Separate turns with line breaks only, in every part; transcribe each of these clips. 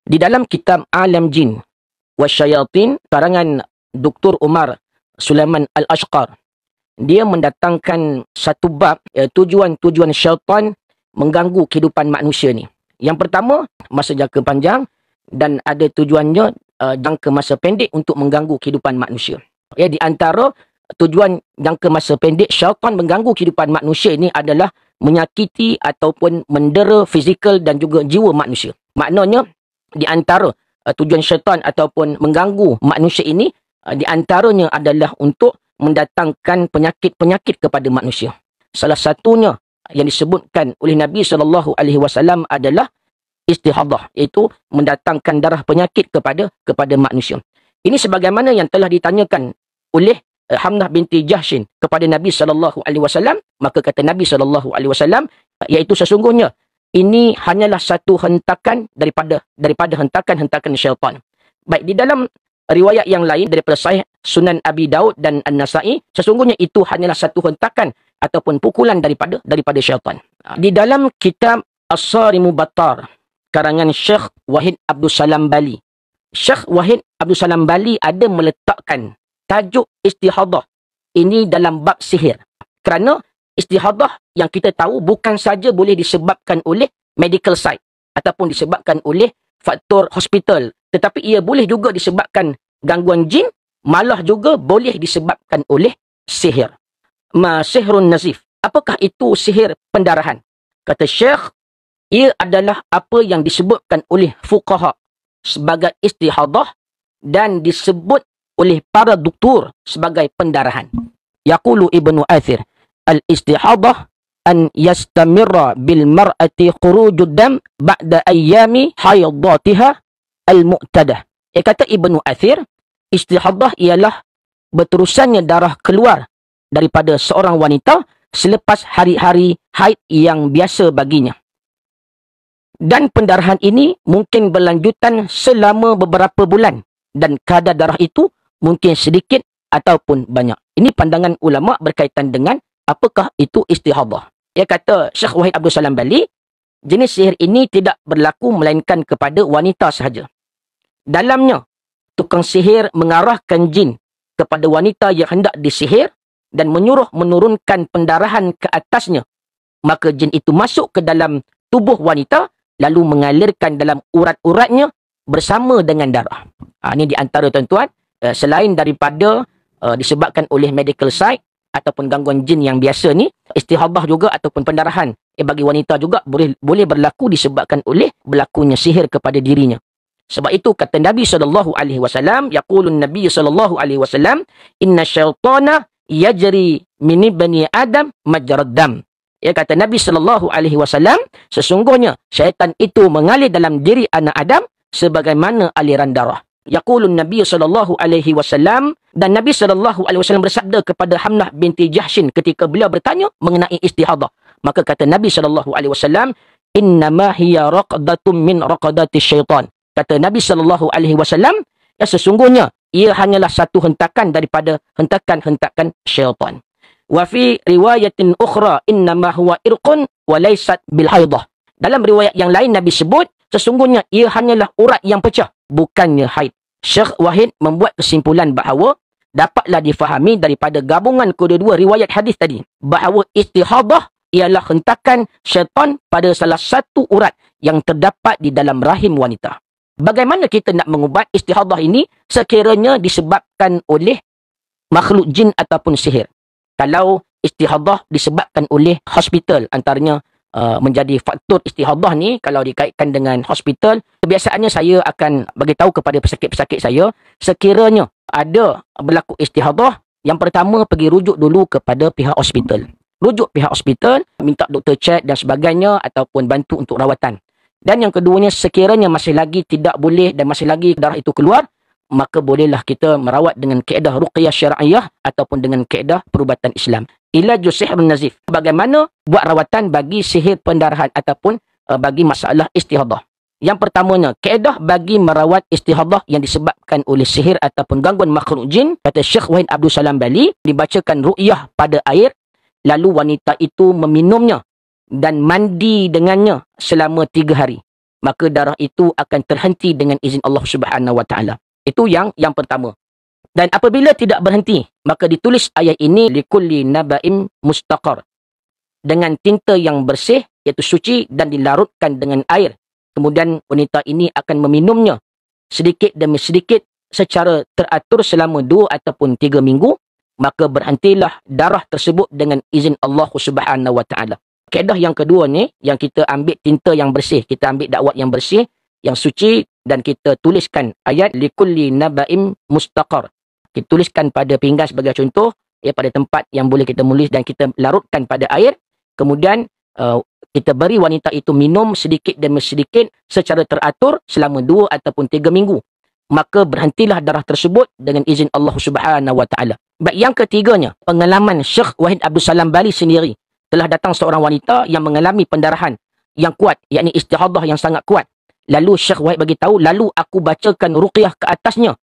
Di dalam kitab Alam Jin Wasyayatin, karangan Dr. Umar Sulaiman Al-Ashqar, dia mendatangkan satu bab, tujuan-tujuan syaitan mengganggu kehidupan manusia ni. Yang pertama, masa jangka panjang, dan ada tujuannya jangka masa pendek untuk mengganggu kehidupan manusia. Di antara tujuan jangka masa pendek syaitan mengganggu kehidupan manusia ini adalah menyakiti ataupun mendera fizikal dan juga jiwa manusia. Maknanya, di antara tujuan syaitan ataupun mengganggu manusia ini, di antaranya adalah untuk mendatangkan penyakit-penyakit kepada manusia. Salah satunya yang disebutkan oleh Nabi SAW adalah istihadah, iaitu mendatangkan darah penyakit kepada manusia. Ini sebagaimana yang telah ditanyakan oleh Hamnah binti Jahshin kepada Nabi SAW, maka kata Nabi SAW, iaitu sesungguhnya ini hanyalah satu hentakan daripada hentakan-hentakan syaitan. Baik, di dalam riwayat yang lain daripada Sahih Sunan Abi Daud dan An-Nasa'i, sesungguhnya itu hanyalah satu hentakan ataupun pukulan daripada syaitan. Di dalam kitab As-Sarimu Battar, karangan Syekh Wahid Abdul Salam Bali, Syekh Wahid Abdul Salam Bali ada meletakkan tajuk istihadah ini dalam bab sihir. Kerana istihadah yang kita tahu bukan saja boleh disebabkan oleh medical side ataupun disebabkan oleh faktor hospital, tetapi ia boleh juga disebabkan gangguan jin, malah juga boleh disebabkan oleh sihir. Sihrun nazif. Apakah itu sihir pendarahan? Kata Syekh, ia adalah apa yang disebutkan oleh fuqaha sebagai istihadah dan disebut oleh para doktor sebagai pendarahan. Yaqulu Ibnu Athir, al-istihadah an yastamirra bil mar'ati khurujud dam ba'da ayyami haydatiha al-mu'tadah. Kata Ibnu Athir, istihadah ialah berterusannya darah keluar daripada seorang wanita selepas hari-hari haid yang biasa baginya. Dan pendarahan ini mungkin berlanjutan selama beberapa bulan dan kadar darah itu mungkin sedikit ataupun banyak. Ini pandangan ulama berkaitan dengan apakah itu istihadah. Ia kata Syekh Wahid Abdul Salam Bali, jenis sihir ini tidak berlaku melainkan kepada wanita sahaja. Dalamnya, tukang sihir mengarahkan jin kepada wanita yang hendak disihir dan menyuruh menurunkan pendarahan ke atasnya. Maka jin itu masuk ke dalam tubuh wanita lalu mengalirkan dalam urat-uratnya bersama dengan darah. Ini di antara tuan-tuan, selain daripada disebabkan oleh medical side ataupun gangguan jin yang biasa ni, istihadah juga ataupun pendarahan bagi wanita juga boleh berlaku disebabkan oleh berlakunya sihir kepada dirinya. Sebab itu kata Nabi SAW, yaqulun Nabi SAW, inna syaitana yajri min ibni Adam majrad dam. Kata Nabi SAW, sesungguhnya syaitan itu mengalir dalam diri anak Adam sebagaimana aliran darah. Yaqulun Nabi SAW, dan Nabi SAW bersabda kepada Hamnah binti Jahshin ketika beliau bertanya mengenai istihadah. Maka kata Nabi SAW, innama hiya raqdatum min raqadati syaitan. Kata Nabi SAW, sesungguhnya ia hanyalah satu hentakan daripada hentakan-hentakan syaitan. Wa fi riwayatin ukhra innama huwa irqun wa laysat bil haidah. Dalam riwayat yang lain Nabi sebut sesungguhnya ia hanyalah urat yang pecah, bukannya haid. Syekh Wahid membuat kesimpulan bahawa dapatlah difahami daripada gabungan kedua-dua riwayat hadis tadi bahawa istihadah ialah hentakan syaitan pada salah satu urat yang terdapat di dalam rahim wanita. Bagaimana kita nak mengubat istihadah ini sekiranya disebabkan oleh makhluk jin ataupun sihir? Kalau istihadah disebabkan oleh hospital, antaranya menjadi faktor istihadah ni, kalau dikaitkan dengan hospital, kebiasaannya saya akan bagi tahu kepada pesakit-pesakit saya, sekiranya ada berlaku istihadah, yang pertama pergi rujuk dulu kepada pihak hospital. Rujuk pihak hospital, minta doktor cek dan sebagainya ataupun bantu untuk rawatan. Dan yang keduanya, sekiranya masih lagi tidak boleh dan masih lagi darah itu keluar, maka bolehlah kita merawat dengan kaedah ruqyah syar'iyah ataupun dengan kaedah perubatan Islam. Ilaju sihrun nazif. Bagaimana buat rawatan bagi sihir pendarahan ataupun bagi masalah istihadah. Yang pertamanya, kaedah bagi merawat istihadah yang disebabkan oleh sihir ataupun gangguan makhluk jin, kata Syekh Wahid Abdul Salam Bali, dibacakan ruqyah pada air, lalu wanita itu meminumnya dan mandi dengannya selama 3 hari. maka darah itu akan terhenti dengan izin Allah Subhanahu wa taala. Itu yang pertama. Dan apabila tidak berhenti, maka ditulis ayat ini likulli naba'im mustaqar, dengan tinta yang bersih iaitu suci dan dilarutkan dengan air. Kemudian wanita ini akan meminumnya sedikit demi sedikit secara teratur selama 2 ataupun 3 minggu, maka berhentilah darah tersebut dengan izin Allah Subhanahu wa taala. Kaedah yang kedua ni, yang kita ambil tinta yang bersih, kita ambil dakwat yang bersih, yang suci, dan kita tuliskan ayat likulli naba'im mustaqar. Kita tuliskan pada pinggan sebagai contoh, pada tempat yang boleh kita menulis, dan kita larutkan pada air. Kemudian kita beri wanita itu minum sedikit demi sedikit secara teratur selama 2 ataupun 3 minggu. Maka berhentilah darah tersebut dengan izin Allah Subhanahu wa taala. Baik, yang ketiganya, pengalaman Syekh Wahid Abdul Salam Bali sendiri. Telah datang seorang wanita yang mengalami pendarahan yang kuat, yakni istihadah yang sangat kuat. Lalu Syekh Wahid bagi tahu, lalu aku bacakan ruqyah ke atasnya.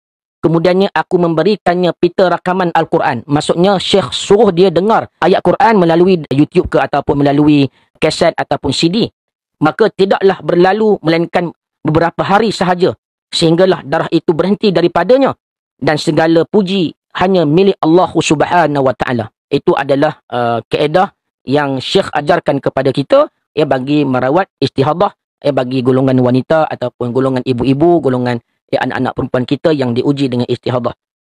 Kemudiannya aku memberikannya pita rakaman Al-Quran. Maksudnya Syekh suruh dia dengar ayat Quran melalui YouTube ke ataupun melalui kaset ataupun CD. Maka tidaklah berlalu melainkan beberapa hari sahaja sehinggalah darah itu berhenti daripadanya, dan segala puji hanya milik Allah Subhanahu wa taala. Itu adalah kaedah yang Syekh ajarkan kepada kita bagi merawat istihadah bagi golongan wanita ataupun golongan ibu-ibu, golongan anak-anak perempuan kita yang diuji dengan istihadah.